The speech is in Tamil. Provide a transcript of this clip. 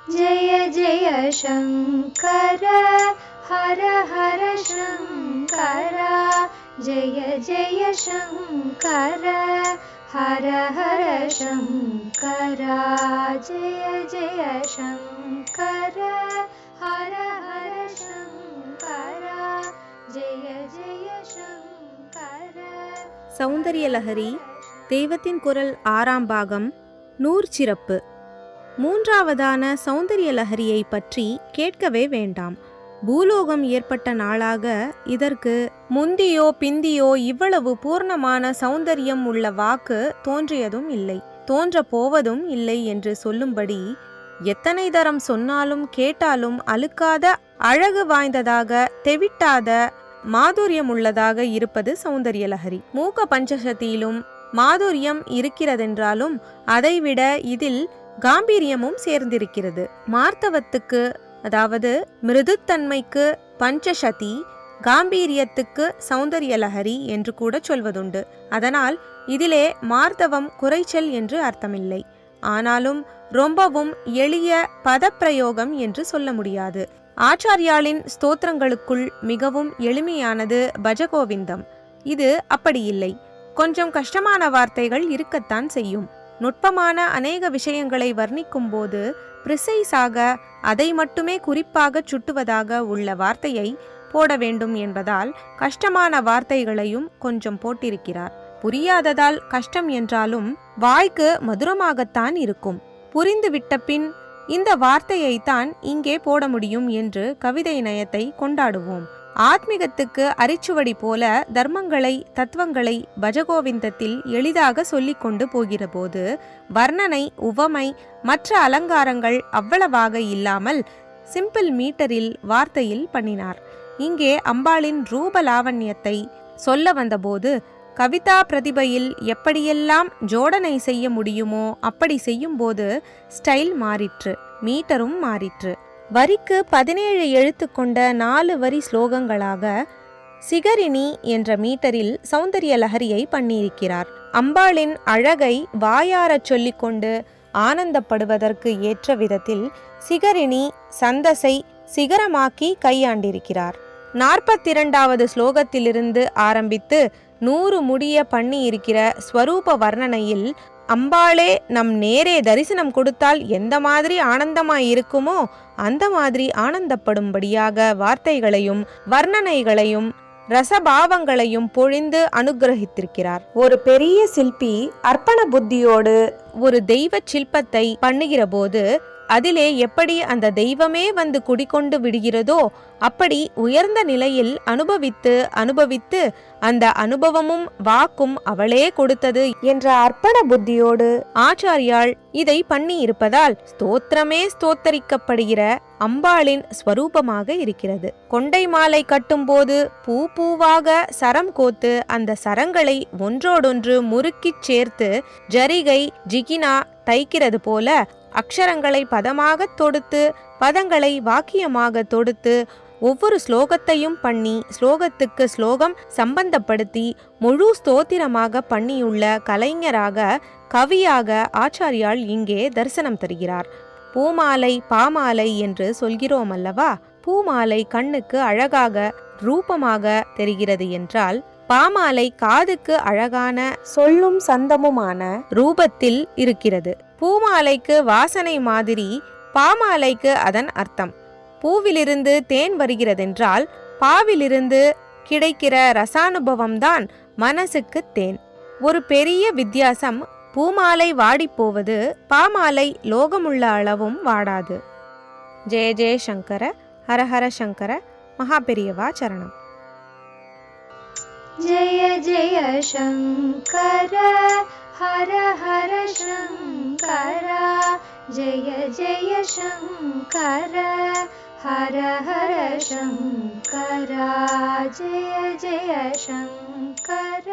जय जय शंकर हर हर शंकर जय जय शंकर हर हर शंकर जय जय शंकर हर हर शंकर जय जय शंकर. சௌந்தரிய லஹரி தெய்வத்தின் குரல் 6ஆம் பாகம் நூற் சிறப்பு. மூன்றாவதான சௌந்தரிய லஹரியை பற்றி கேட்கவே வேண்டாம். பூலோகம் ஏற்பட்ட நாளாக இதற்கு முந்தியோ பிந்தியோ இவ்வளவு பூர்ணமான சௌந்தரியம் உள்ள வாக்கு தோன்றியதும் இல்லை, தோன்ற போவதும் இல்லை என்று சொல்லும்படி எத்தனை தரம் சொன்னாலும் கேட்டாலும் அழுக்காத அழகு வாய்ந்ததாக தெவிட்டாத மாதுரியம் உள்ளதாக இருப்பது சௌந்தரிய லஹரி. மூக்க பஞ்சசத்தியிலும் மாதுரியம் இருக்கிறதென்றாலும் அதைவிட இதில் காம்பீரியமும் சேர்ந்திருக்கிறது. மார்த்தவத்துக்கு அதாவது மிருதுத்தன்மைக்கு பஞ்சசதி, காம்பீரியத்துக்கு சௌந்தரிய லஹரி என்று கூட சொல்வதுண்டு. அதனால் இதிலே மார்த்தவம் குறைச்சல் என்று அர்த்தமில்லை. ஆனாலும் ரொம்பவும் எளிய பதப்பிரயோகம் என்று சொல்ல முடியாது. ஆச்சாரியாளின் ஸ்தோத்திரங்களுக்குள் மிகவும் எளிமையானது பஜகோவிந்தம். இது அப்படி இல்லை. கொஞ்சம் கஷ்டமான வார்த்தைகள் இருக்கத்தான் செய்யும். நுட்பமான அநேக விஷயங்களை வர்ணிக்கும் போது பிரிசைஸாக அதை மட்டுமே குறிப்பாக சுட்டுவதாக உள்ள வார்த்தையை போட வேண்டும் என்பதால் கஷ்டமான வார்த்தைகளையும் கொஞ்சம் போட்டிருக்கிறார். புரியாததால் கஷ்டம் என்றாலும் வாய்க்கு மதுரமாகத்தான் இருக்கும். புரிந்துவிட்ட பின் இந்த வார்த்தையைத்தான் இங்கே போட முடியும் என்று கவிதை நயத்தை கொண்டாடுவோம். ஆத்மீகத்துக்கு அரிச்சுவடி போல தர்மங்களை தத்துவங்களை பஜகோவிந்தத்தில் எளிதாக சொல்லிக் கொண்டு போகிற போது வர்ணனை உவமை மற்ற அலங்காரங்கள் அவ்வளவாக இல்லாமல் சிம்பிள் மீட்டரில் வார்த்தையில் பண்ணினார். இங்கே அம்பாளின் ரூப லாவண்யத்தை சொல்ல வந்தபோது கவிதா பிரதிபையில் எப்படியெல்லாம் ஜோடனை செய்ய முடியுமோ அப்படி செய்யும்போது ஸ்டைல் மாறிற்று, மீட்டரும் மாறிற்று. வரிக்கு 17 எழுத்து கொண்ட 4 வரி ஸ்லோகங்களாக சிகரிணி என்ற மீட்டரில் சௌந்தரிய லஹரியை பண்ணியிருக்கிறார். அம்பாளின் அழகை வாயாரச் சொல்லிக்கொண்டு ஆனந்தப்படுவதற்கு ஏற்ற விதத்தில் சிகரிணி சந்தஸை சிகரமாக்கி கையாண்டிருக்கிறார். 42வது ஸ்லோகத்திலிருந்து ஆரம்பித்து 100 முடிய பண்ணி இருக்கிற ஸ்வரூப வர்ணனையில் அம்பாளே நம் நேரே தரிசனம் கொடுத்தால் எந்த மாதிரி ஆனந்தமாய் இருக்குமோ அந்த மாதிரி ஆனந்தப்படும்படியாக வார்த்தைகளையும் வர்ணனைகளையும் ரசபாவங்களையும் பொழிந்து அனுகிரகித்திருக்கிறார். ஒரு பெரிய சிற்பி அர்ப்பண புத்தியோடு ஒரு தெய்வ சிற்பத்தை பண்ணுகிற போது அதிலே எப்படி அந்த தெய்வமே வந்து குடிக்கொண்டு விடுகிறதோ அப்படி உயர்ந்த நிலையில் அனுபவித்து அந்த அனுபவமும் வாக்கும் அவளே கொடுத்தது என்ற அர்ப்பண புத்தியோடு ஆச்சாரியாள் இதை பண்ணி இருப்பதால் ஸ்தோத்திரமே ஸ்தோத்தரிக்கப்படுகிற அம்பாளின் ஸ்வரூபமாக இருக்கிறது. கொண்டை மாலை கட்டும்போது பூவாக சரம் கோத்து அந்த சரங்களை ஒன்றோடொன்று முறுக்கிச் சேர்த்து ஜரிகை ஜிகினா தைக்கிறது போல அக்ஷரங்களை பதமாக தொடுத்து பதங்களை வாக்கியமாக தொடுத்து ஒவ்வொரு ஸ்லோகத்தையும் பண்ணி ஸ்லோகத்துக்கு ஸ்லோகம் சம்பந்தப்படுத்தி முழு ஸ்தோத்திரமாக பண்ணியுள்ள கலைஞராக கவியாக ஆச்சாரியால் இங்கே தரிசனம் தருகிறார். பூமாலை பாமாலை என்று சொல்கிறோம் அல்லவா? பூமாலை கண்ணுக்கு அழகாக ரூபமாக தெரிகிறது என்றால் பாமாலை காதுக்கு அழகான சொல்லும் சந்தமுமான ரூபத்தில் இருக்கிறது. பூமாலைக்கு வாசனை மாதிரி, பாமாலைக்கு அதன் அர்த்தம். பூவிலிருந்து தேன் வருகிறதென்றால் பாவிலிருந்து கிடைக்கிற ரசானுபவம்தான் மனசுக்கு தேன். ஒரு பெரிய வித்தியாசம். பூமாலை வாடிப்போவது, பாமாலை லோகமுள்ள அளவும் வாடாது. ஜெய ஜெய சங்கர, ஹரஹர சங்கர, மகாபெரியவா சரணம். जय जय शंकर हर हर शंकर जय जय शंकर हर हर शंकर जय जय शंकर.